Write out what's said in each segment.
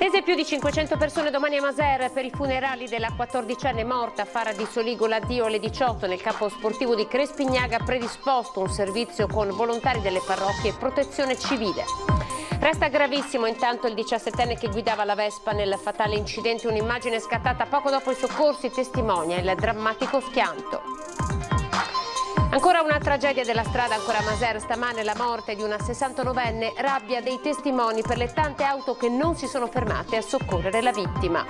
Attese più di 500 persone domani a Masera per i funerali della 14enne morta. Fara di Soligo l'addio alle 18 nel campo sportivo di Crespignaga, predisposto un servizio con volontari delle parrocchie e protezione civile. Resta gravissimo intanto il 17enne che guidava la Vespa nel fatale incidente. Un'immagine scattata poco dopo i soccorsi testimonia il drammatico schianto. Ancora una tragedia della strada, ancora a Masera, stamane la morte di una 69enne, rabbia dei testimoni per le tante auto che non si sono fermate a soccorrere la vittima.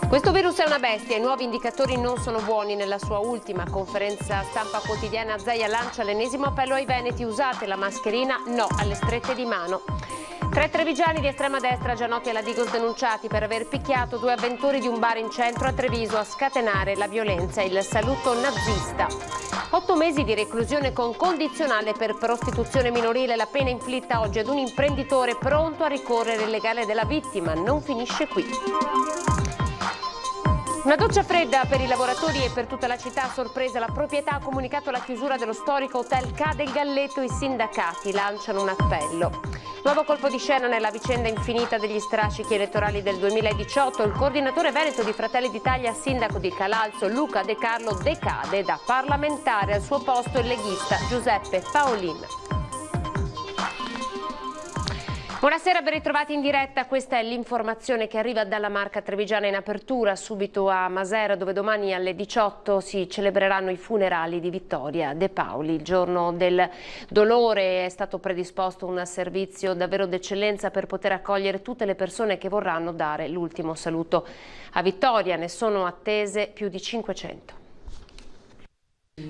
Questo virus è una bestia, i nuovi indicatori non sono buoni. Nella sua ultima conferenza stampa quotidiana Zaia lancia l'ennesimo appello ai veneti: usate la mascherina, no alle strette di mano. 3 trevigiani di estrema destra già noti alla Digos denunciati per aver picchiato 2 avventori di un bar in centro a Treviso a scatenare la violenza e il saluto nazista. 8 mesi di reclusione con condizionale per prostituzione minorile, la pena inflitta oggi ad un imprenditore pronto a ricorrere il legale della vittima. Non finisce qui. Una doccia fredda per i lavoratori e per tutta la città. A sorpresa la proprietà ha comunicato la chiusura dello storico hotel Ca del Galletto. I sindacati lanciano un appello. Nuovo colpo di scena nella vicenda infinita degli strascichi elettorali del 2018. Il coordinatore veneto di Fratelli d'Italia, sindaco di Calalzo, Luca De Carlo, decade da parlamentare. Al suo posto il leghista Giuseppe Paolin. Buonasera, ben ritrovati in diretta. Questa è l'informazione che arriva dalla Marca trevigiana in apertura, subito a Masera, dove domani alle 18 si celebreranno i funerali di Vittoria De Paoli. Il giorno del dolore. È stato predisposto un servizio davvero d'eccellenza per poter accogliere tutte le persone che vorranno dare l'ultimo saluto a Vittoria. Ne sono attese più di 500.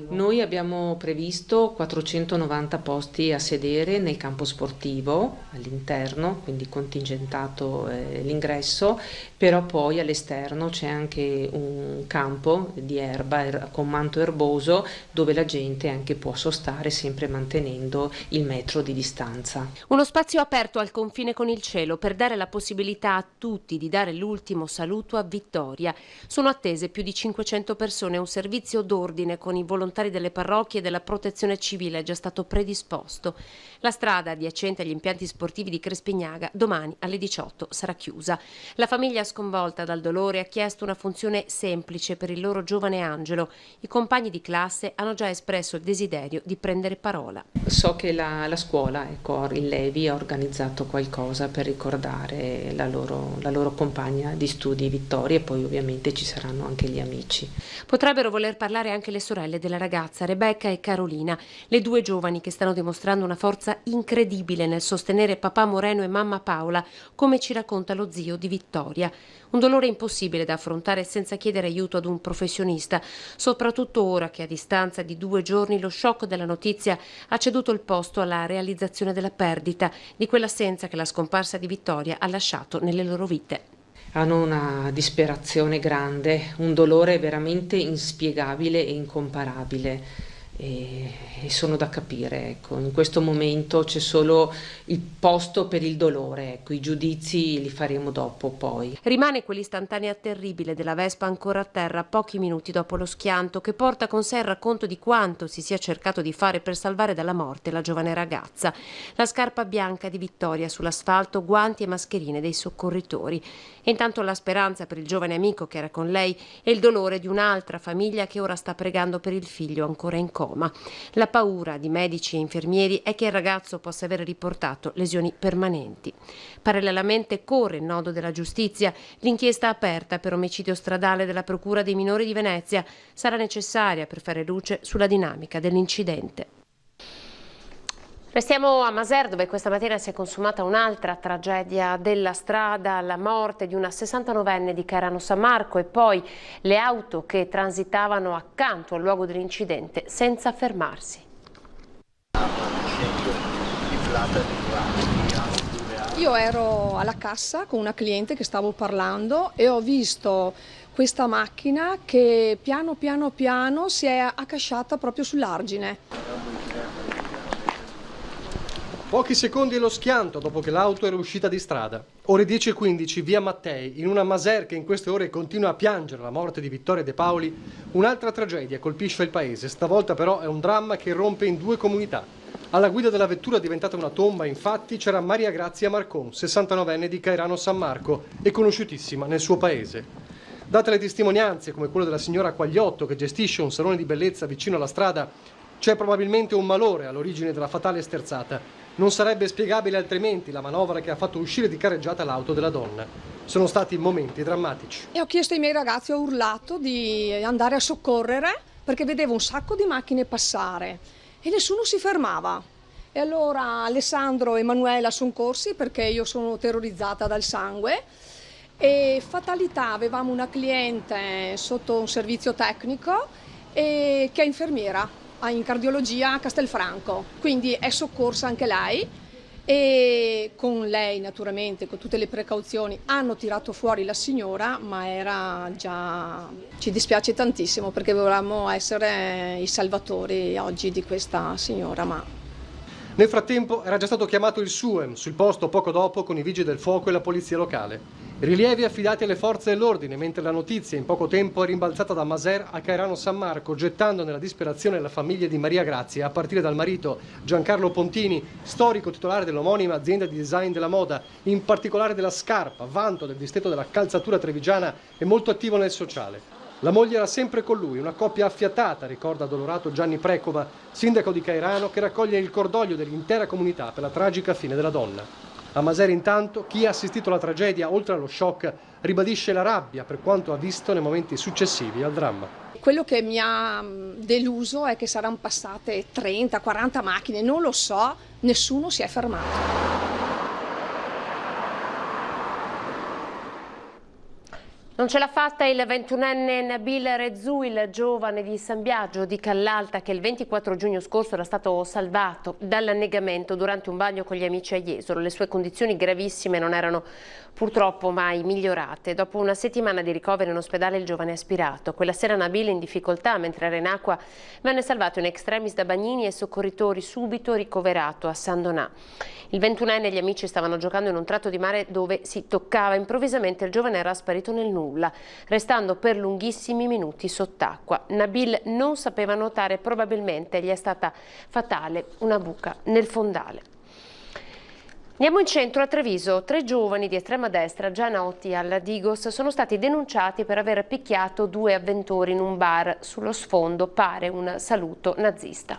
Noi abbiamo previsto 490 posti a sedere nel campo sportivo all'interno, quindi contingentato l'ingresso, però poi all'esterno c'è anche un campo di erba con manto erboso dove la gente anche può sostare sempre mantenendo il metro di distanza. Uno spazio aperto al confine con il cielo per dare la possibilità a tutti di dare l'ultimo saluto a Vittoria. Sono attese più di 500 persone, un servizio d'ordine con i volontari delle parrocchie e della protezione civile è già stato predisposto. La strada adiacente agli impianti sportivi di Crespignaga domani alle 18 sarà chiusa. La famiglia sconvolta dal dolore ha chiesto una funzione semplice per il loro giovane Angelo. I compagni di classe hanno già espresso il desiderio di prendere parola. So che la scuola, il Levi, ha organizzato qualcosa per ricordare la loro compagna di studi Vittoria, e poi ovviamente ci saranno anche gli amici. Potrebbero voler parlare anche le sorelle della ragazza, Rebecca e Carolina, le 2 giovani che stanno dimostrando una forza incredibile nel sostenere papà Moreno e mamma Paola, come ci racconta lo zio di Vittoria. Un dolore impossibile da affrontare senza chiedere aiuto ad un professionista, soprattutto ora che a distanza di 2 giorni lo shock della notizia ha ceduto il posto alla realizzazione della perdita, di quell'assenza che la scomparsa di Vittoria ha lasciato nelle loro vite. Hanno una disperazione grande, un dolore veramente inspiegabile e incomparabile. E sono da capire, ecco. In questo momento c'è solo il posto per il dolore, ecco. I giudizi li faremo dopo poi. Rimane quell'istantanea terribile della Vespa ancora a terra pochi minuti dopo lo schianto, che porta con sé il racconto di quanto si sia cercato di fare per salvare dalla morte la giovane ragazza. La scarpa bianca di Vittoria sull'asfalto, guanti e mascherine dei soccorritori. E intanto la speranza per il giovane amico che era con lei e il dolore di un'altra famiglia che ora sta pregando per il figlio ancora in coma. La paura di medici e infermieri è che il ragazzo possa aver riportato lesioni permanenti. Parallelamente corre il nodo della giustizia. L'inchiesta aperta per omicidio stradale della Procura dei minori di Venezia sarà necessaria per fare luce sulla dinamica dell'incidente. Restiamo a Masera, dove questa mattina si è consumata un'altra tragedia della strada, la morte di una 69enne di Cairano San Marco e poi le auto che transitavano accanto al luogo dell'incidente senza fermarsi. Io ero alla cassa con una cliente che stavo parlando e ho visto questa macchina che piano si è accasciata proprio sull'argine. Pochi secondi e lo schianto dopo che l'auto era uscita di strada. Ore 10:15, via Mattei, in una Masera che in queste ore continua a piangere la morte di Vittoria De Paoli, un'altra tragedia colpisce il paese. Stavolta però è un dramma che rompe in 2 comunità. Alla guida della vettura diventata una tomba, infatti, c'era Maria Grazia Marcon, 69enne di Cairano San Marco e conosciutissima nel suo paese. Date le testimonianze, come quella della signora Quagliotto, che gestisce un salone di bellezza vicino alla strada, c'è probabilmente un malore all'origine della fatale sterzata. Non sarebbe spiegabile altrimenti la manovra che ha fatto uscire di carreggiata l'auto della donna. Sono stati momenti drammatici. E ho chiesto ai miei ragazzi, ho urlato di andare a soccorrere perché vedevo un sacco di macchine passare e nessuno si fermava. E allora Alessandro e Emanuela sono corsi perché io sono terrorizzata dal sangue. E fatalità, avevamo una cliente sotto un servizio tecnico che è infermiera in cardiologia a Castelfranco, quindi è soccorsa anche lei e con lei naturalmente, con tutte le precauzioni, hanno tirato fuori la signora, ma era già... ci dispiace tantissimo perché volevamo essere i salvatori oggi di questa signora, ma... Nel frattempo era già stato chiamato il SUEM sul posto poco dopo con i vigili del fuoco e la polizia locale. Rilievi affidati alle forze dell'ordine, mentre la notizia in poco tempo è rimbalzata da Maser a Cairano San Marco, gettando nella disperazione la famiglia di Maria Grazia, a partire dal marito Giancarlo Pontini, storico titolare dell'omonima azienda di design della moda, in particolare della scarpa, vanto del distretto della calzatura trevigiana e molto attivo nel sociale. La moglie era sempre con lui, una coppia affiatata, ricorda addolorato Gianni Precova, sindaco di Cairano, che raccoglie il cordoglio dell'intera comunità per la tragica fine della donna. A Maser intanto, chi ha assistito alla tragedia, oltre allo shock, ribadisce la rabbia per quanto ha visto nei momenti successivi al dramma. Quello che mi ha deluso è che saranno passate 30-40 macchine, non lo so, nessuno si è fermato. Non ce l'ha fatta il 21enne Nabil Rezouil, giovane di San Biagio di Callalta, che il 24 giugno scorso era stato salvato dall'annegamento durante un bagno con gli amici a Jesolo. Le sue condizioni gravissime non erano purtroppo mai migliorate. Dopo una settimana di ricovero in ospedale il giovane è aspirato. Quella sera Nabil, in difficoltà mentre era in acqua, venne salvato in extremis da bagnini e soccorritori, subito ricoverato a San Donà. Il 21enne e gli amici stavano giocando in un tratto di mare dove si toccava. Improvvisamente il giovane era sparito nel nulla, restando per lunghissimi minuti sott'acqua. Nabil non sapeva nuotare, probabilmente gli è stata fatale una buca nel fondale. Andiamo in centro a Treviso. 3 giovani di estrema destra, già noti alla Digos, sono stati denunciati per aver picchiato 2 avventori in un bar. Sullo sfondo pare un saluto nazista.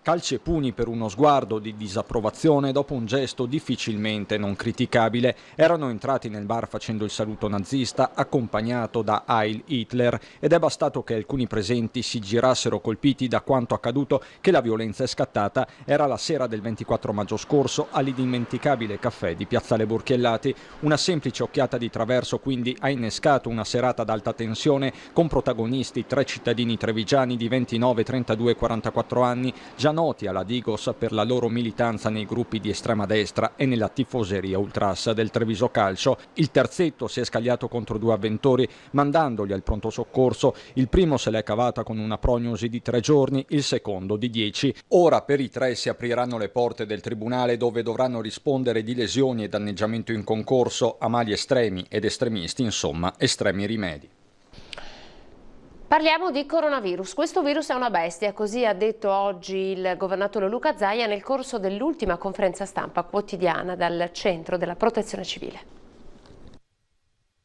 Calci e pugni per uno sguardo di disapprovazione dopo un gesto difficilmente non criticabile. Erano entrati nel bar facendo il saluto nazista accompagnato da Heil Hitler ed è bastato che alcuni presenti si girassero colpiti da quanto accaduto che la violenza è scattata. Era la sera del 24 maggio scorso all'indimenticabile caffè di Piazzale Burchiellati. Una semplice occhiata di traverso quindi ha innescato una serata ad alta tensione con protagonisti 3 cittadini trevigiani di 29, 32 e 44 anni, già noti alla Digos per la loro militanza nei gruppi di estrema destra e nella tifoseria ultras del Treviso Calcio. Il terzetto si è scagliato contro 2 avventori mandandoli al pronto soccorso. Il primo se l'è cavata con una prognosi di 3 giorni, il secondo di 10. Ora per i 3 si apriranno le porte del tribunale dove dovranno rispondere di lesioni e danneggiamento in concorso a mali estremi ed estremisti, insomma estremi rimedi. Parliamo di coronavirus. Questo virus è una bestia, così ha detto oggi il governatore Luca Zaia nel corso dell'ultima conferenza stampa quotidiana dal Centro della Protezione Civile.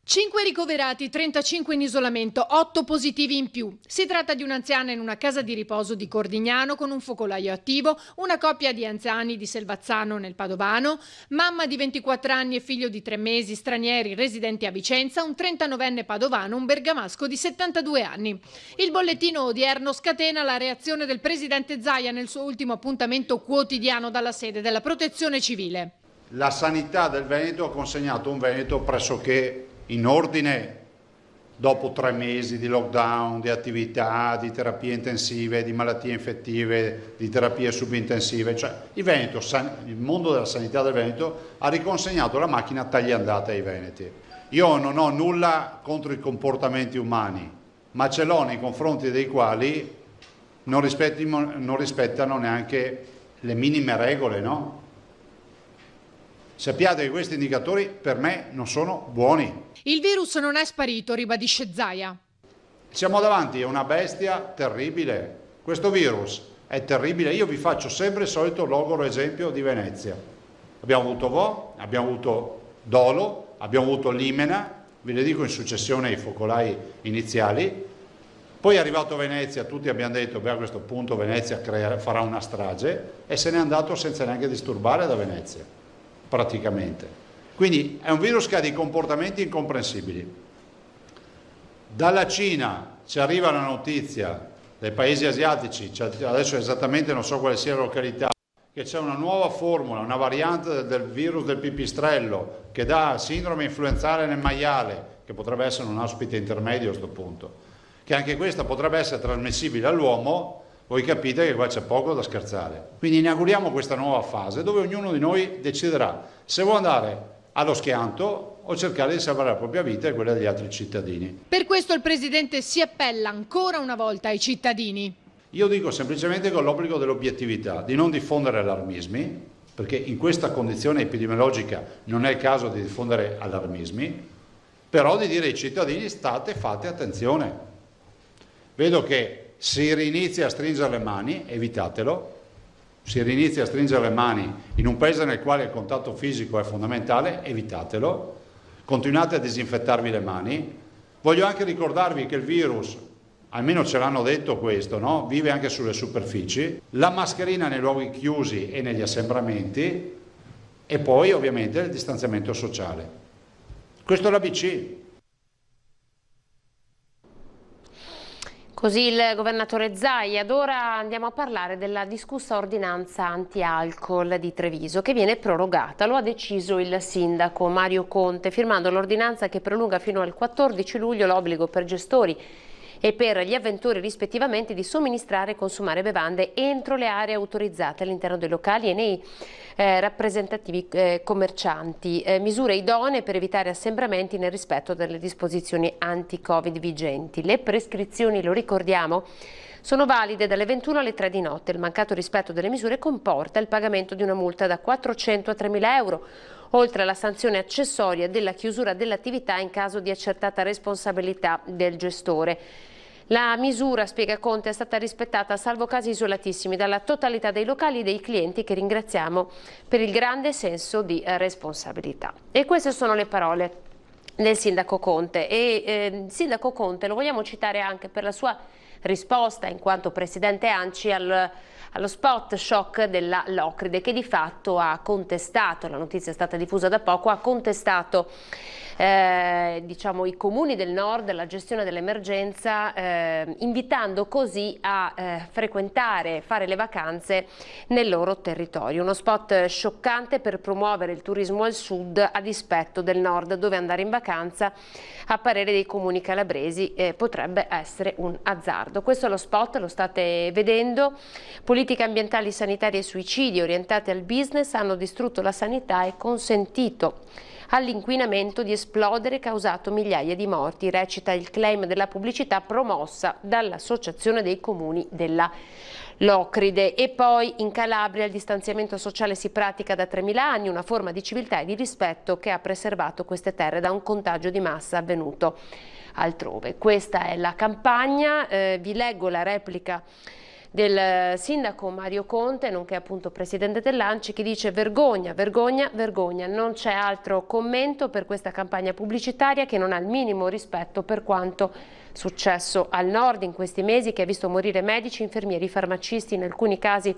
5 ricoverati, 35 in isolamento, 8 positivi in più. Si tratta di un'anziana in una casa di riposo di Cordignano con un focolaio attivo, una coppia di anziani di Selvazzano nel Padovano, mamma di 24 anni e figlio di 3 mesi, stranieri residenti a Vicenza, un 39enne padovano, un bergamasco di 72 anni. Il bollettino odierno scatena la reazione del presidente Zaia nel suo ultimo appuntamento quotidiano dalla sede della Protezione Civile. La sanità del Veneto ha consegnato un Veneto pressoché in ordine dopo 3 mesi di lockdown, di attività, di terapie intensive, di malattie infettive, di terapie subintensive. Cioè il mondo della sanità del Veneto ha riconsegnato la macchina tagliandata ai veneti. Io non ho nulla contro i comportamenti umani, ma ce l'ho nei confronti dei quali non rispettano neanche le minime regole, no? Sappiate che questi indicatori per me non sono buoni. Il virus non è sparito, ribadisce Zaia. Siamo davanti a una bestia terribile. Questo virus è terribile. Io vi faccio sempre il solito logoro esempio di Venezia. Abbiamo avuto Vo, abbiamo avuto Dolo, abbiamo avuto Limena, ve le dico in successione i focolai iniziali. Poi è arrivato Venezia, tutti abbiamo detto, beh, a questo punto Venezia farà una strage, e se n'è andato senza neanche disturbare da Venezia, praticamente. Quindi è un virus che ha dei comportamenti incomprensibili. Dalla Cina ci arriva la notizia, dai paesi asiatici, adesso esattamente non so quale sia la località, che c'è una nuova formula, una variante del virus del pipistrello che dà sindrome influenzale nel maiale, che potrebbe essere un ospite intermedio a questo punto, che anche questa potrebbe essere trasmissibile all'uomo. Voi capite che qua c'è poco da scherzare. Quindi inauguriamo questa nuova fase dove ognuno di noi deciderà se vuole andare allo schianto o cercare di salvare la propria vita e quella degli altri cittadini. Per questo il Presidente si appella ancora una volta ai cittadini. Io dico semplicemente con l'obbligo dell'obiettività, di non diffondere allarmismi, perché in questa condizione epidemiologica non è il caso di diffondere allarmismi, però di dire ai cittadini fate attenzione. Vedo che si rinizia a stringere le mani, evitatelo, si rinizia a stringere le mani in un paese nel quale il contatto fisico è fondamentale, evitatelo, continuate a disinfettarvi le mani. Voglio anche ricordarvi che il virus, almeno ce l'hanno detto questo, no? Vive anche sulle superfici, la mascherina nei luoghi chiusi e negli assembramenti, e poi ovviamente il distanziamento sociale. Questo è l'ABC. Così il governatore Zaia. Ed ora andiamo a parlare della discussa ordinanza anti-alcol di Treviso, che viene prorogata. Lo ha deciso il sindaco Mario Conte, firmando l'ordinanza che prolunga fino al 14 luglio l'obbligo per gestori e per gli avventori rispettivamente di somministrare e consumare bevande entro le aree autorizzate all'interno dei locali e nei rappresentativi commercianti, misure idonee per evitare assembramenti nel rispetto delle disposizioni anti-Covid vigenti. Le prescrizioni, lo ricordiamo, sono valide dalle 21 alle 3 di notte. Il mancato rispetto delle misure comporta il pagamento di una multa da 400 a 3.000 euro, oltre alla sanzione accessoria della chiusura dell'attività in caso di accertata responsabilità del gestore. La misura, spiega Conte, è stata rispettata salvo casi isolatissimi dalla totalità dei locali e dei clienti, che ringraziamo per il grande senso di responsabilità. E queste sono le parole del sindaco Conte, e il sindaco Conte lo vogliamo citare anche per la sua risposta in quanto presidente ANCI allo spot shock della Locride, che di fatto ha contestato, la notizia è stata diffusa da poco, ha contestato i comuni del nord, la gestione dell'emergenza, invitando così a frequentare, fare le vacanze nel loro territorio. Uno spot scioccante per promuovere il turismo al sud a dispetto del nord, dove andare in vacanza, a parere dei comuni calabresi, potrebbe essere un azzardo. Questo è lo spot, lo state vedendo. Politiche ambientali, sanitarie e suicidi orientate al business hanno distrutto la sanità e consentito all'inquinamento di esplodere, causato migliaia di morti, recita il claim della pubblicità promossa dall'Associazione dei Comuni della Locride. E poi in Calabria il distanziamento sociale si pratica da 3.000 anni, una forma di civiltà e di rispetto che ha preservato queste terre da un contagio di massa avvenuto altrove. Questa è la campagna, vi leggo la replica del sindaco Mario Conte, nonché appunto presidente dell'ANCI, che dice: vergogna, vergogna, vergogna. Non c'è altro commento per questa campagna pubblicitaria che non ha il minimo rispetto per quanto successo al nord in questi mesi, che ha visto morire medici, infermieri, farmacisti, in alcuni casi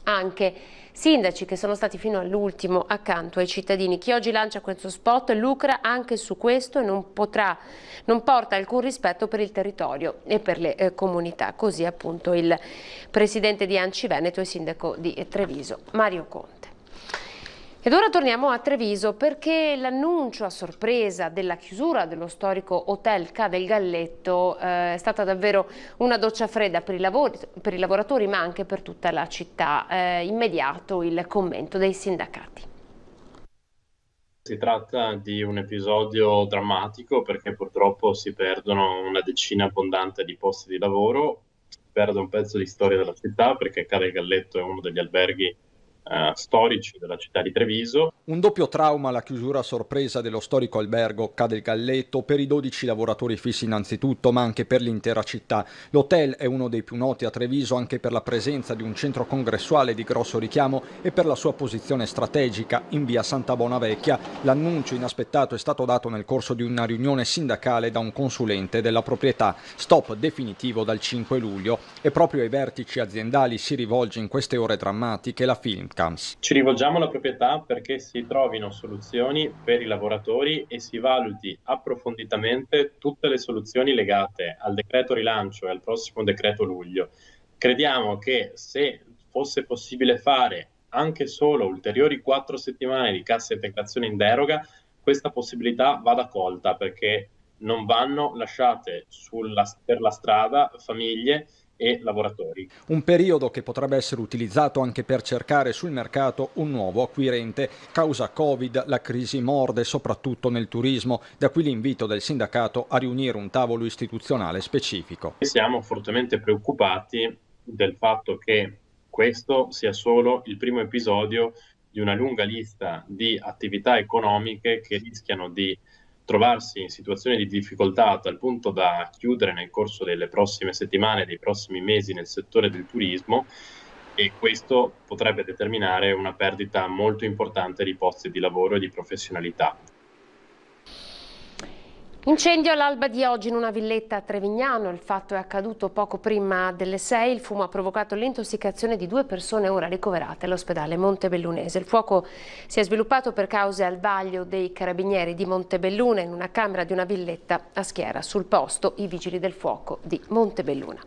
anche sindaci, che sono stati fino all'ultimo accanto ai cittadini. Chi oggi lancia questo spot lucra anche su questo e non porta alcun rispetto per il territorio e per le comunità. Così appunto il presidente di ANCI Veneto e sindaco di Treviso, Mario Conte. Ed ora torniamo a Treviso, perché l'annuncio a sorpresa della chiusura dello storico Hotel Ca del Galletto è stata davvero una doccia fredda per i lavoratori, ma anche per tutta la città. Immediato il commento dei sindacati. Si tratta di un episodio drammatico, perché purtroppo si perdono una decina abbondante di posti di lavoro, si perde un pezzo di storia della città, perché Ca del Galletto è uno degli alberghi storici della città di Treviso. Un doppio trauma la chiusura a sorpresa dello storico albergo Ca del Galletto per i 12 lavoratori fissi innanzitutto, ma anche per l'intera città. L'hotel è uno dei più noti a Treviso anche per la presenza di un centro congressuale di grosso richiamo e per la sua posizione strategica in via Santa Bonavecchia. L'annuncio inaspettato è stato dato nel corso di una riunione sindacale da un consulente della proprietà. Stop definitivo dal 5 luglio e proprio ai vertici aziendali si rivolge in queste ore drammatiche la Filmcams. Ci rivolgiamo alla proprietà perché si trovino soluzioni per i lavoratori e si valuti approfonditamente tutte le soluzioni legate al decreto rilancio e al prossimo decreto luglio. Crediamo che se fosse possibile fare anche solo ulteriori 4 settimane di cassa integrazione in deroga, questa possibilità vada colta perché non vanno lasciate per la strada famiglie e lavoratori. Un periodo che potrebbe essere utilizzato anche per cercare sul mercato un nuovo acquirente. Causa Covid, la crisi morde soprattutto nel turismo, da qui l'invito del sindacato a riunire un tavolo istituzionale specifico. Siamo fortemente preoccupati del fatto che questo sia solo il primo episodio di una lunga lista di attività economiche che rischiano di trovarsi in situazioni di difficoltà a tal punto da chiudere nel corso delle prossime settimane, dei prossimi mesi nel settore del turismo, e questo potrebbe determinare una perdita molto importante di posti di lavoro e di professionalità. Incendio all'alba di oggi in una villetta a Trevignano. Il fatto è accaduto poco prima delle 6. Il fumo ha provocato l'intossicazione di 2 persone ora ricoverate all'ospedale Montebellunese. Il fuoco si è sviluppato per cause al vaglio dei carabinieri di Montebelluna in una camera di una villetta a Schiera. Sul posto i vigili del fuoco di Montebelluna.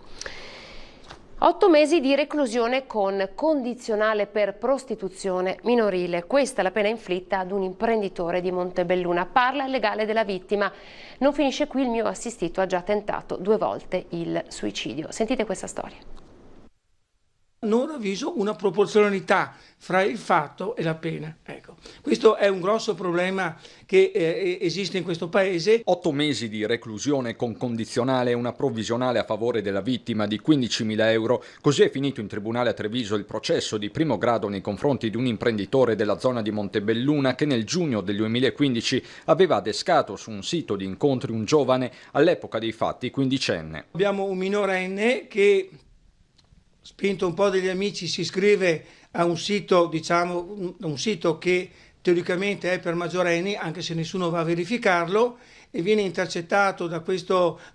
8 mesi di reclusione con condizionale per prostituzione minorile. Questa è la pena inflitta ad un imprenditore di Montebelluna. Parla il legale della vittima. Non finisce qui, il mio assistito ha già tentato 2 volte il suicidio. Sentite questa storia. Non ravviso una proporzionalità fra il fatto e la pena. Ecco, questo è un grosso problema che esiste in questo paese. 8 mesi di reclusione con condizionale e una provvisionale a favore della vittima di 15.000 euro. Così è finito in tribunale a Treviso il processo di primo grado nei confronti di un imprenditore della zona di Montebelluna che nel giugno del 2015 aveva adescato su un sito di incontri un giovane, all'epoca dei fatti quindicenne. Abbiamo un minorenne che, spinto un po' dagli amici, si iscrive a un sito, un sito che teoricamente è per maggiorenni, anche se nessuno va a verificarlo, e viene intercettato da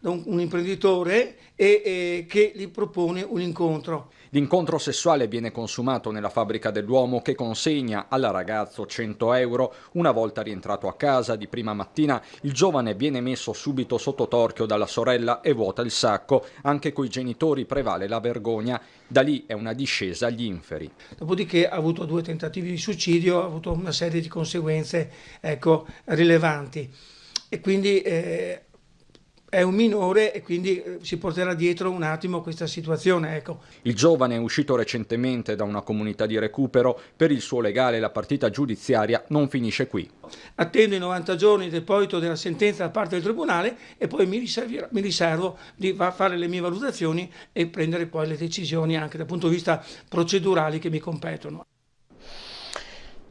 un imprenditore che gli propone un incontro. L'incontro sessuale viene consumato nella fabbrica dell'uomo che consegna al ragazzo 100 euro. Una volta rientrato a casa di prima mattina, il giovane viene messo subito sotto torchio dalla sorella e vuota il sacco. Anche coi genitori prevale la vergogna. Da lì è una discesa agli inferi. Dopodiché ha avuto 2 tentativi di suicidio, ha avuto una serie di conseguenze rilevanti. E quindi è un minore e quindi si porterà dietro un attimo questa situazione. Ecco. Il giovane è uscito recentemente da una comunità di recupero. Per il suo legale la partita giudiziaria non finisce qui. Attendo i 90 giorni del deposito della sentenza da parte del tribunale e poi mi riservo di fare le mie valutazioni e prendere poi le decisioni anche dal punto di vista procedurali che mi competono.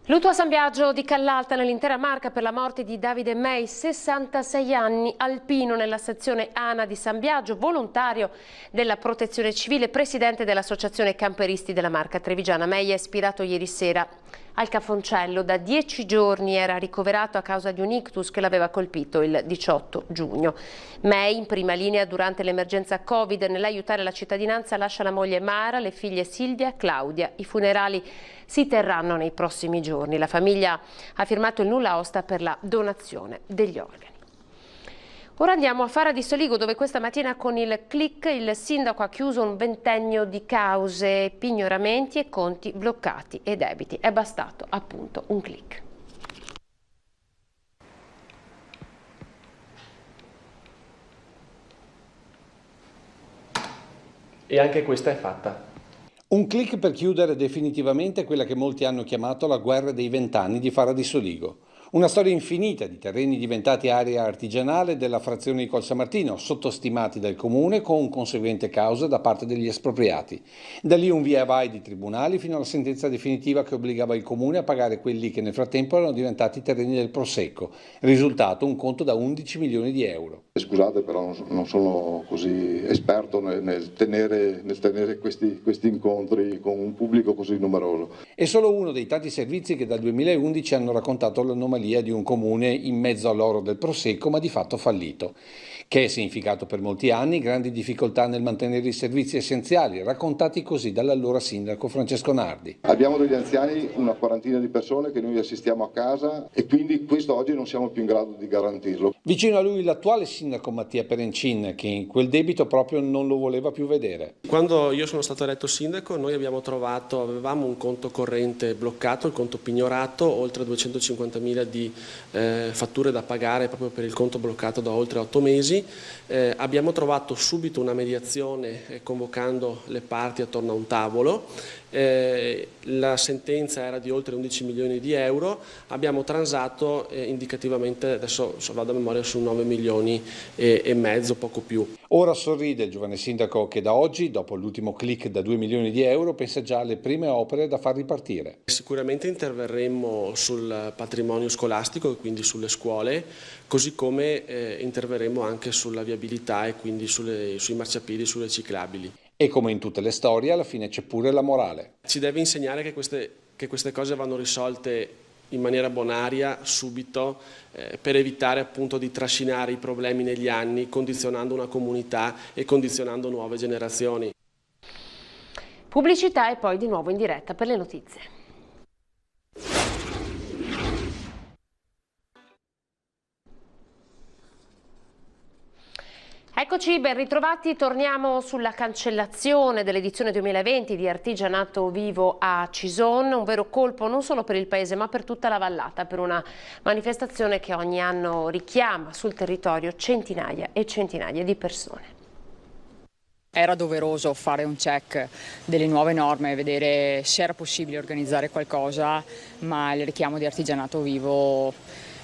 Lutto a San Biagio di Callalta nell'intera Marca per la morte di Davide May, 66 anni, alpino nella sezione ANA di San Biagio, volontario della Protezione Civile, presidente dell'Associazione Camperisti della Marca Trevigiana. May è espirato ieri sera al Cafoncello. Da 10 giorni era ricoverato a causa di un ictus che l'aveva colpito il 18 giugno. May, in prima linea durante l'emergenza Covid nell'aiutare la cittadinanza, lascia la moglie Mara, le figlie Silvia e Claudia. I funerali si terranno nei prossimi giorni. La famiglia ha firmato il nulla osta per la donazione degli organi. Ora andiamo a Fara di Soligo, dove questa mattina con il click il sindaco ha chiuso un ventennio di cause, pignoramenti e conti bloccati e debiti. È bastato appunto un click. E anche questa è fatta. Un click per chiudere definitivamente quella che molti hanno chiamato la guerra dei 20 anni di Fara di Soligo. Una storia infinita di terreni diventati area artigianale della frazione di Col San Martino, sottostimati dal comune con conseguente causa da parte degli espropriati. Da lì un via vai di tribunali fino alla sentenza definitiva che obbligava il comune a pagare quelli che nel frattempo erano diventati terreni del Prosecco. Risultato un conto da 11 milioni di euro. Scusate, però non sono così esperto nel tenere questi incontri con un pubblico così numeroso. È solo uno dei tanti servizi che dal 2011 hanno raccontato l'anomalia di un comune in mezzo all'oro del Prosecco, ma di fatto fallito, che ha significato per molti anni grandi difficoltà nel mantenere i servizi essenziali, raccontati così dall'allora sindaco Francesco Nardi. Abbiamo degli anziani, una quarantina di persone che noi assistiamo a casa e quindi questo oggi non siamo più in grado di garantirlo. Vicino a lui l'attuale sindaco Mattia Perencin, che in quel debito proprio non lo voleva più vedere. Quando io sono stato eletto sindaco noi avevamo un conto corrente bloccato, il conto pignorato, oltre 250.000 di fatture da pagare proprio per il conto bloccato da oltre 8 mesi. Abbiamo trovato subito una mediazione convocando le parti attorno a un tavolo. La sentenza era di oltre 11 milioni di euro, abbiamo transato indicativamente, adesso vado a memoria, su 9 milioni e mezzo, poco più. Ora sorride il giovane sindaco che da oggi, dopo l'ultimo click da 2 milioni di euro, pensa già alle prime opere da far ripartire. Sicuramente interverremo sul patrimonio scolastico e quindi sulle scuole, così come interverremo anche sulla viabilità e quindi sui marciapiedi, sulle ciclabili. E come in tutte le storie, alla fine c'è pure la morale. Ci deve insegnare che queste cose vanno risolte in maniera bonaria, subito, per evitare appunto di trascinare i problemi negli anni, condizionando una comunità e condizionando nuove generazioni. Pubblicità e poi di nuovo in diretta per le notizie. Eccoci, ben ritrovati. Torniamo sulla cancellazione dell'edizione 2020 di Artigianato Vivo a Cison, un vero colpo non solo per il paese ma per tutta la vallata, per una manifestazione che ogni anno richiama sul territorio centinaia e centinaia di persone. Era doveroso fare un check delle nuove norme, vedere se era possibile organizzare qualcosa, ma il richiamo di Artigianato Vivo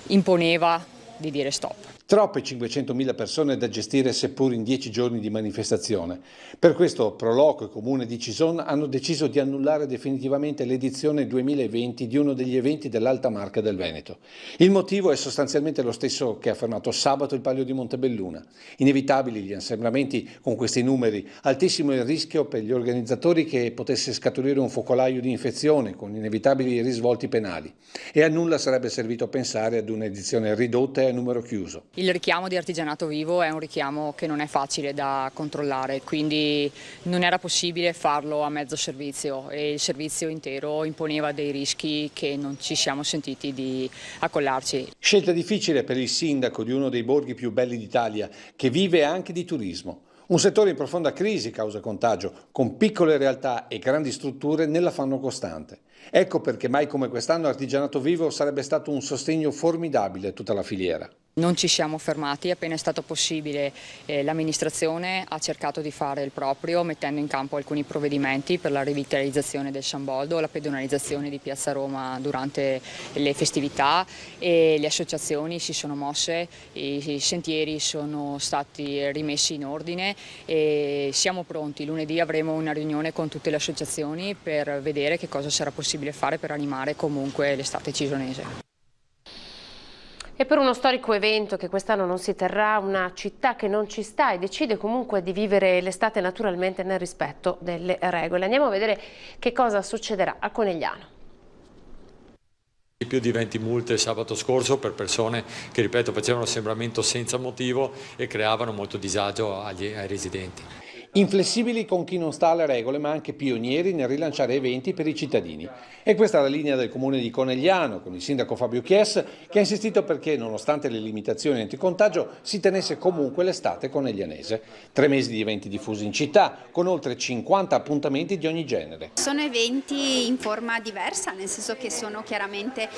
imponeva di dire stop. Troppe 500.000 persone da gestire seppur in 10 giorni di manifestazione. Per questo Proloco e Comune di Cison hanno deciso di annullare definitivamente l'edizione 2020 di uno degli eventi dell'Alta Marca del Veneto. Il motivo è sostanzialmente lo stesso che ha affermato sabato il Palio di Montebelluna. Inevitabili gli assembramenti con questi numeri, altissimo il rischio per gli organizzatori che potesse scaturire un focolaio di infezione con inevitabili risvolti penali. E a nulla sarebbe servito pensare ad un'edizione ridotta e a numero chiuso. Il richiamo di Artigianato Vivo è un richiamo che non è facile da controllare, quindi non era possibile farlo a mezzo servizio e il servizio intero imponeva dei rischi che non ci siamo sentiti di accollarci. Scelta difficile per il sindaco di uno dei borghi più belli d'Italia, che vive anche di turismo. Un settore in profonda crisi causa contagio, con piccole realtà e grandi strutture nell'affanno costante. Ecco perché mai come quest'anno Artigianato Vivo sarebbe stato un sostegno formidabile a tutta la filiera. Non ci siamo fermati, appena è stato possibile l'amministrazione ha cercato di fare il proprio mettendo in campo alcuni provvedimenti per la rivitalizzazione del San Boldo, la pedonalizzazione di Piazza Roma durante le festività e le associazioni si sono mosse, i sentieri sono stati rimessi in ordine e siamo pronti. Lunedì avremo una riunione con tutte le associazioni per vedere che cosa sarà possibile fare per animare comunque l'estate cisionese. E per uno storico evento che quest'anno non si terrà, una città che non ci sta e decide comunque di vivere l'estate naturalmente nel rispetto delle regole. Andiamo a vedere che cosa succederà a Conegliano. Più di 20 multe sabato scorso per persone che, ripeto, facevano assembramento senza motivo e creavano molto disagio ai residenti. Inflessibili con chi non sta alle regole, ma anche pionieri nel rilanciare eventi per i cittadini. E questa è la linea del comune di Conegliano, con il sindaco Fabio Chies, che ha insistito perché, nonostante le limitazioni anticontagio, si tenesse comunque l'estate coneglianese. 3 mesi di eventi diffusi in città, con oltre 50 appuntamenti di ogni genere. Sono eventi in forma diversa, nel senso che sono chiaramente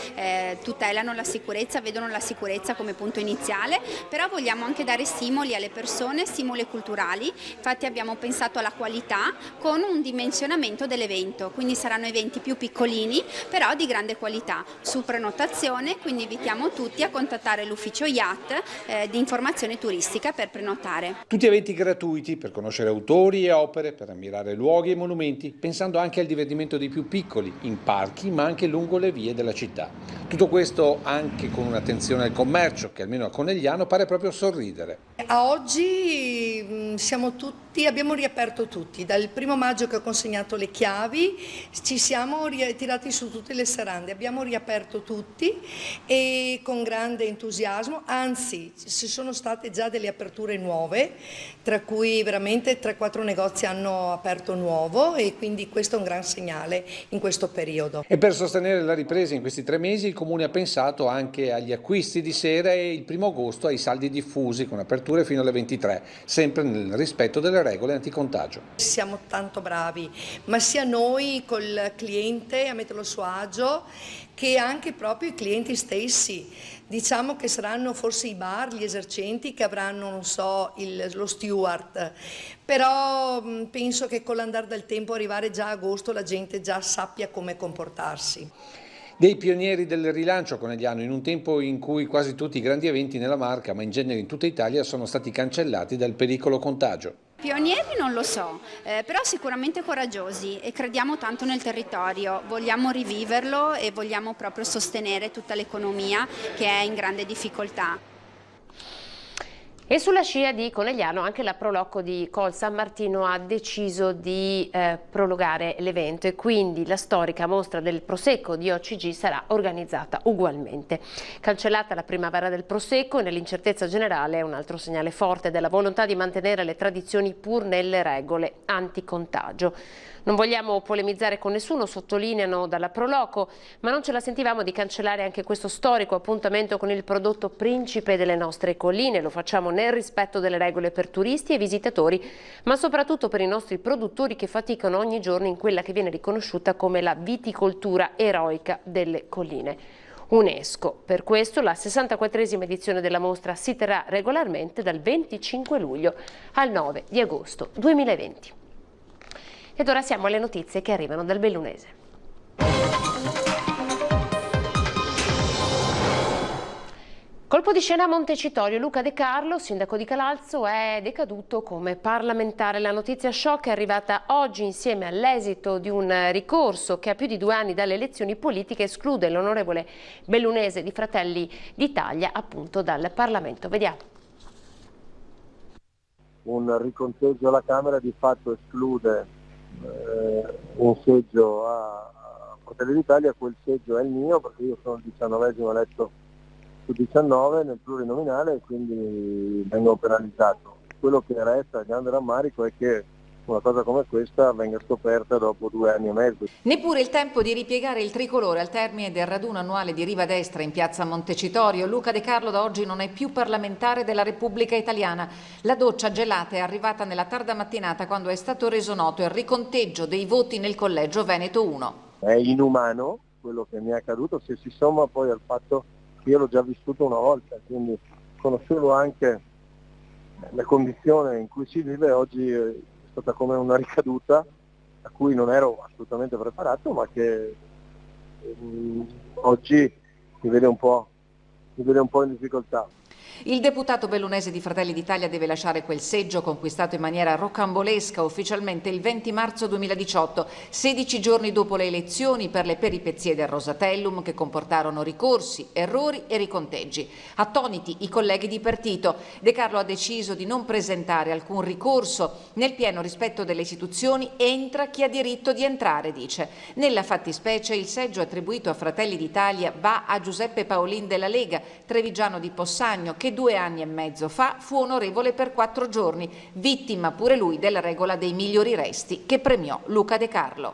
tutelano la sicurezza, vedono la sicurezza come punto iniziale, però vogliamo anche dare stimoli alle persone, stimoli culturali. Infatti abbiamo abbiamo pensato alla qualità con un dimensionamento dell'evento, quindi saranno eventi più piccolini però di grande qualità, su prenotazione, quindi invitiamo tutti a contattare l'ufficio IAT di informazione turistica per prenotare. Tutti eventi gratuiti per conoscere autori e opere, per ammirare luoghi e monumenti, pensando anche al divertimento dei più piccoli, in parchi ma anche lungo le vie della città. Tutto questo anche con un'attenzione al commercio che almeno a Conegliano pare proprio sorridere. A oggi abbiamo riaperto tutti, dal 1° maggio che ho consegnato le chiavi ci siamo tirati su tutte le serrande, abbiamo riaperto tutti e con grande entusiasmo, anzi ci sono state già delle aperture nuove, tra cui veramente 3-4 negozi hanno aperto nuovo e quindi questo è un gran segnale in questo periodo. E per sostenere la ripresa in questi 3 mesi il Comune ha pensato anche agli acquisti di sera e il 1° agosto ai saldi diffusi con aperture fino alle 23, sempre nel rispetto delle regole anticontagio. Siamo tanto bravi, ma sia noi col cliente a metterlo a suo agio che anche proprio i clienti stessi. Diciamo che saranno forse i bar, gli esercenti che avranno, non so, lo steward, però penso che con l'andare del tempo, arrivare già a agosto, la gente già sappia come comportarsi. Dei pionieri del rilancio a Conegliano in un tempo in cui quasi tutti i grandi eventi nella Marca, ma in genere in tutta Italia, sono stati cancellati dal pericolo contagio. Pionieri non lo so, però sicuramente coraggiosi e crediamo tanto nel territorio, vogliamo riviverlo e vogliamo proprio sostenere tutta l'economia che è in grande difficoltà. E sulla scia di Conegliano anche la Proloco di Col San Martino ha deciso di prolungare l'evento e quindi la storica mostra del Prosecco di OCG sarà organizzata ugualmente. Cancellata la primavera del Prosecco e nell'incertezza generale è un altro segnale forte della volontà di mantenere le tradizioni pur nelle regole anticontagio. Non vogliamo polemizzare con nessuno, sottolineano dalla Proloco, ma non ce la sentivamo di cancellare anche questo storico appuntamento con il prodotto principe delle nostre colline. Lo facciamo nel rispetto delle regole per turisti e visitatori, ma soprattutto per i nostri produttori che faticano ogni giorno in quella che viene riconosciuta come la viticoltura eroica delle colline. UNESCO. Per questo la 64esima edizione della mostra si terrà regolarmente dal 25 luglio al 9 di agosto 2020. Ed ora siamo alle notizie che arrivano dal Bellunese. Colpo di scena a Montecitorio. Luca De Carlo, sindaco di Calalzo, è decaduto come parlamentare. La notizia shock è arrivata oggi insieme all'esito di un ricorso che a più di 2 anni dalle elezioni politiche esclude l'onorevole bellunese di Fratelli d'Italia appunto dal Parlamento. Vediamo. Un riconteggio alla Camera di fatto esclude un seggio a Fratelli d'Italia. Quel seggio è il mio perché io sono il 19esimo eletto su 19 nel plurinominale e quindi vengo penalizzato. Quello che resta, il grande rammarico, è che una cosa come questa venga scoperta dopo 2 anni e mezzo. Neppure il tempo di ripiegare il tricolore al termine del raduno annuale di Riva Destra in piazza Montecitorio. Luca De Carlo da oggi non è più parlamentare della Repubblica Italiana. La doccia gelata è arrivata nella tarda mattinata quando è stato reso noto il riconteggio dei voti nel collegio Veneto 1. È inumano quello che mi è accaduto, se si somma poi al fatto che io l'ho già vissuto una volta, quindi conoscevo anche la condizione in cui si vive. Oggi è stata come una ricaduta a cui non ero assolutamente preparato, ma che oggi mi vede un po' in difficoltà. Il deputato bellunese di Fratelli d'Italia deve lasciare quel seggio conquistato in maniera rocambolesca ufficialmente il 20 marzo 2018, 16 giorni dopo le elezioni, per le peripezie del Rosatellum che comportarono ricorsi, errori e riconteggi. Attoniti i colleghi di partito, De Carlo ha deciso di non presentare alcun ricorso. Nel pieno rispetto delle istituzioni entra chi ha diritto di entrare, dice. Nella fattispecie il seggio attribuito a Fratelli d'Italia va a Giuseppe Paolin della Lega, trevigiano di Possagno, che 2 anni e mezzo fa fu onorevole per 4 giorni, vittima pure lui della regola dei migliori resti che premiò Luca De Carlo.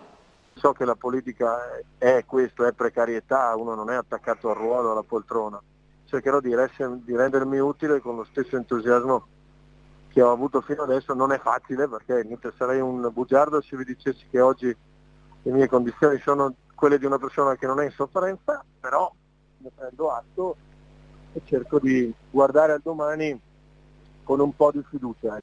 So che la politica è questo, è precarietà, uno non è attaccato al ruolo, alla poltrona. Cercherò di rendermi utile con lo stesso entusiasmo che ho avuto fino adesso. Non è facile perché sarei un bugiardo se vi dicessi che oggi le mie condizioni sono quelle di una persona che non è in sofferenza, però ne prendo atto e cerco di guardare al domani con un po' di fiducia.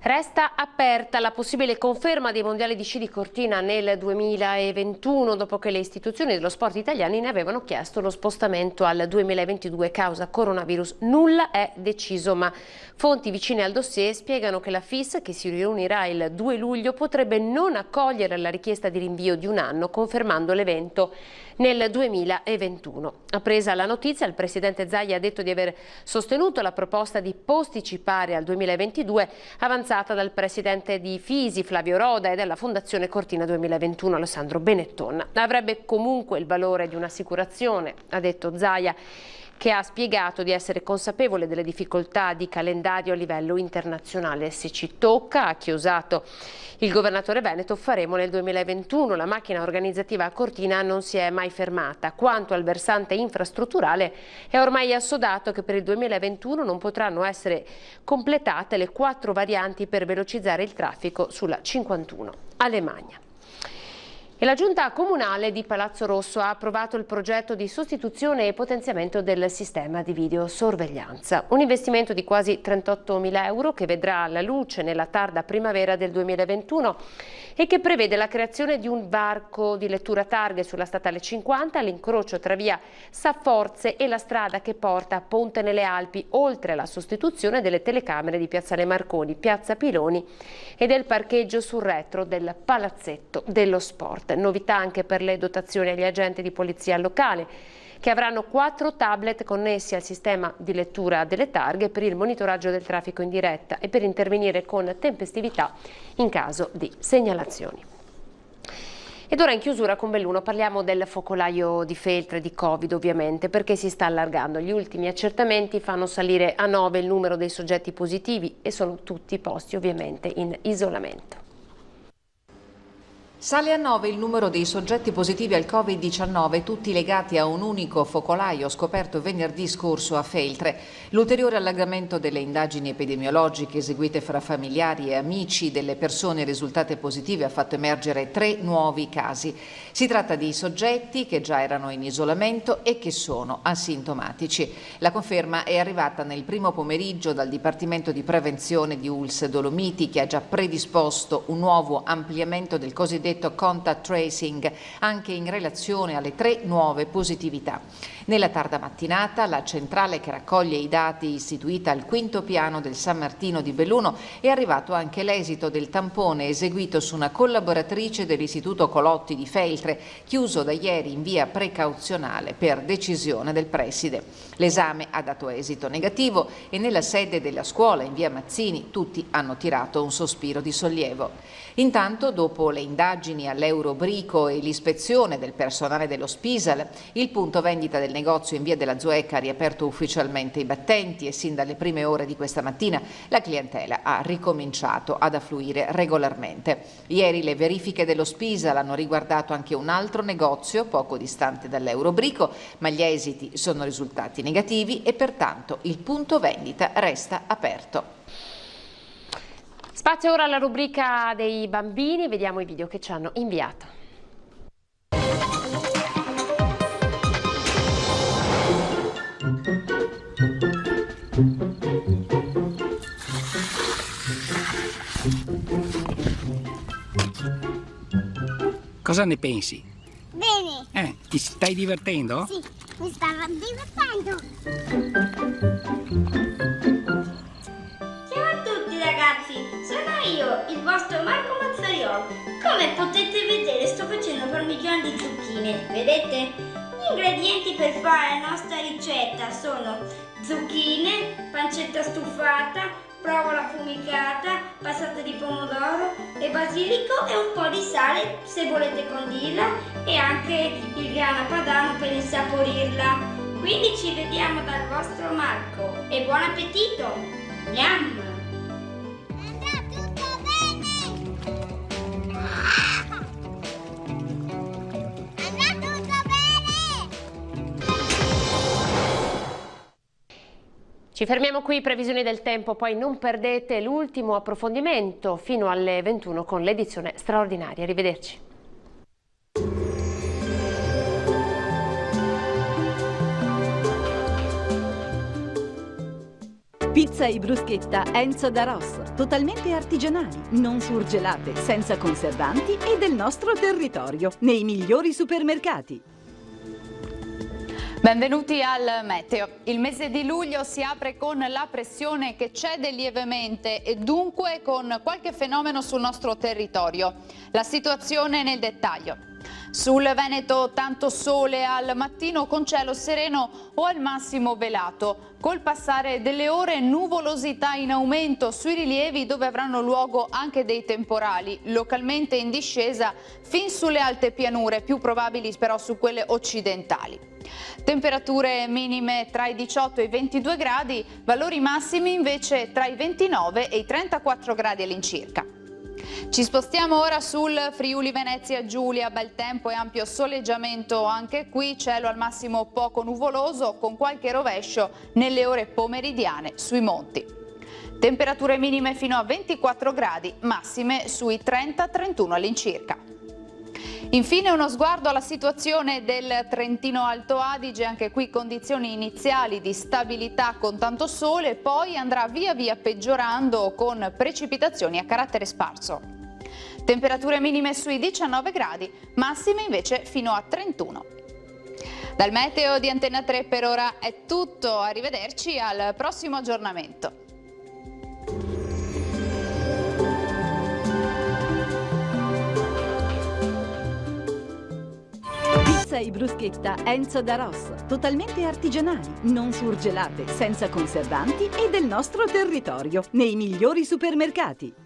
Resta aperta la possibile conferma dei mondiali di sci di Cortina nel 2021, dopo che le istituzioni dello sport italiani ne avevano chiesto lo spostamento al 2022 causa coronavirus. Nulla è deciso, ma fonti vicine al dossier spiegano che la FIS, che si riunirà il 2 luglio, potrebbe non accogliere la richiesta di rinvio di un anno, confermando l'evento nel 2021. Appresa la notizia, il presidente Zaia ha detto di aver sostenuto la proposta di posticipare al 2022 avanzata dal presidente di Fisi Flavio Roda e della Fondazione Cortina 2021 Alessandro Benetton. Avrebbe comunque il valore di un'assicurazione, ha detto Zaia, che ha spiegato di essere consapevole delle difficoltà di calendario a livello internazionale. Se ci tocca, ha chiosato il governatore veneto, faremo nel 2021. La macchina organizzativa a Cortina non si è mai fermata. Quanto al versante infrastrutturale, è ormai assodato che per il 2021 non potranno essere completate le 4 varianti per velocizzare il traffico sulla 51 a Lemagna. E la Giunta Comunale di Palazzo Rosso ha approvato il progetto di sostituzione e potenziamento del sistema di videosorveglianza. Un investimento di quasi 38.000 euro che vedrà la luce nella tarda primavera del 2021 e che prevede la creazione di un varco di lettura targhe sulla statale 50 all'incrocio tra via Safforze e la strada che porta a Ponte nelle Alpi, oltre alla sostituzione delle telecamere di Piazzale Marconi, Piazza Piloni e del parcheggio sul retro del Palazzetto dello Sport. Novità anche per le dotazioni agli agenti di polizia locale, che avranno 4 tablet connessi al sistema di lettura delle targhe per il monitoraggio del traffico in diretta e per intervenire con tempestività in caso di segnalazioni. Ed ora in chiusura con Belluno parliamo del focolaio di Feltre di Covid, ovviamente, perché si sta allargando. Gli ultimi accertamenti fanno salire a 9 il numero dei soggetti positivi e sono tutti posti ovviamente in isolamento. Sale a 9 il numero dei soggetti positivi al Covid-19, tutti legati a un unico focolaio scoperto venerdì scorso a Feltre. L'ulteriore allargamento delle indagini epidemiologiche eseguite fra familiari e amici delle persone risultate positive ha fatto emergere 3 nuovi casi. Si tratta di soggetti che già erano in isolamento e che sono asintomatici. La conferma è arrivata nel primo pomeriggio dal Dipartimento di Prevenzione di ULSS Dolomiti, che ha già predisposto un nuovo ampliamento del cosiddetto contact tracing anche in relazione alle 3 nuove positività. Nella tarda mattinata la centrale che raccoglie i dati istituita al 5° piano del San Martino di Belluno è arrivato anche l'esito del tampone eseguito su una collaboratrice dell'Istituto Colotti di Feltre, chiuso da ieri in via precauzionale per decisione del preside. L'esame ha dato esito negativo e nella sede della scuola in via Mazzini tutti hanno tirato un sospiro di sollievo. Intanto, dopo le indagini all'Eurobrico e l'ispezione del personale dello Spisal, il punto vendita del negozio in via della Zoeca ha riaperto ufficialmente i battenti e sin dalle prime ore di questa mattina la clientela ha ricominciato ad affluire regolarmente. Ieri le verifiche dello Spisal hanno riguardato anche un altro negozio poco distante dall'Eurobrico, ma gli esiti sono risultati negativi e pertanto il punto vendita resta aperto. Spazio ora alla rubrica dei bambini, vediamo i video che ci hanno inviato. Cosa ne pensi? Bene. Ti stai divertendo? Sì, mi stavo divertendo. Ciao a tutti ragazzi, sono io, il vostro Marco Mazzariolo. Come potete vedere sto facendo parmigiano di zucchine, vedete? Gli ingredienti per fare la nostra ricetta sono zucchine, pancetta stufata, provola affumicata, passata di pomodoro e basilico e un po' di sale se volete condirla e anche il grana padano per insaporirla. Quindi ci vediamo dal vostro Marco e buon appetito! Yum! Ci fermiamo qui, previsioni del tempo, poi non perdete l'ultimo approfondimento fino alle 21 con l'edizione straordinaria. Arrivederci. Pizza e bruschetta Enzo da Ross, totalmente artigianali, non surgelate, senza conservanti e del nostro territorio, nei migliori supermercati. Benvenuti al Meteo. Il mese di luglio si apre con la pressione che cede lievemente e dunque con qualche fenomeno sul nostro territorio. La situazione nel dettaglio. Sul Veneto tanto sole al mattino con cielo sereno o al massimo velato. Col passare delle ore nuvolosità in aumento sui rilievi dove avranno luogo anche dei temporali, localmente in discesa fin sulle alte pianure, più probabili però su quelle occidentali. Temperature minime tra i 18 e i 22 gradi, valori massimi invece tra i 29 e i 34 gradi all'incirca. Ci spostiamo ora sul Friuli Venezia Giulia, bel tempo e ampio soleggiamento anche qui, cielo al massimo poco nuvoloso con qualche rovescio nelle ore pomeridiane sui monti. Temperature minime fino a 24 gradi, massime sui 30-31 all'incirca. Infine uno sguardo alla situazione del Trentino Alto Adige, anche qui condizioni iniziali di stabilità con tanto sole, poi andrà via via peggiorando con precipitazioni a carattere sparso. Temperature minime sui 19 gradi, massime invece fino a 31. Dal meteo di Antena 3 per ora è tutto, arrivederci al prossimo aggiornamento. Pizza e bruschetta Enzo da Ross, totalmente artigianali, non surgelate, senza conservanti e del nostro territorio, nei migliori supermercati.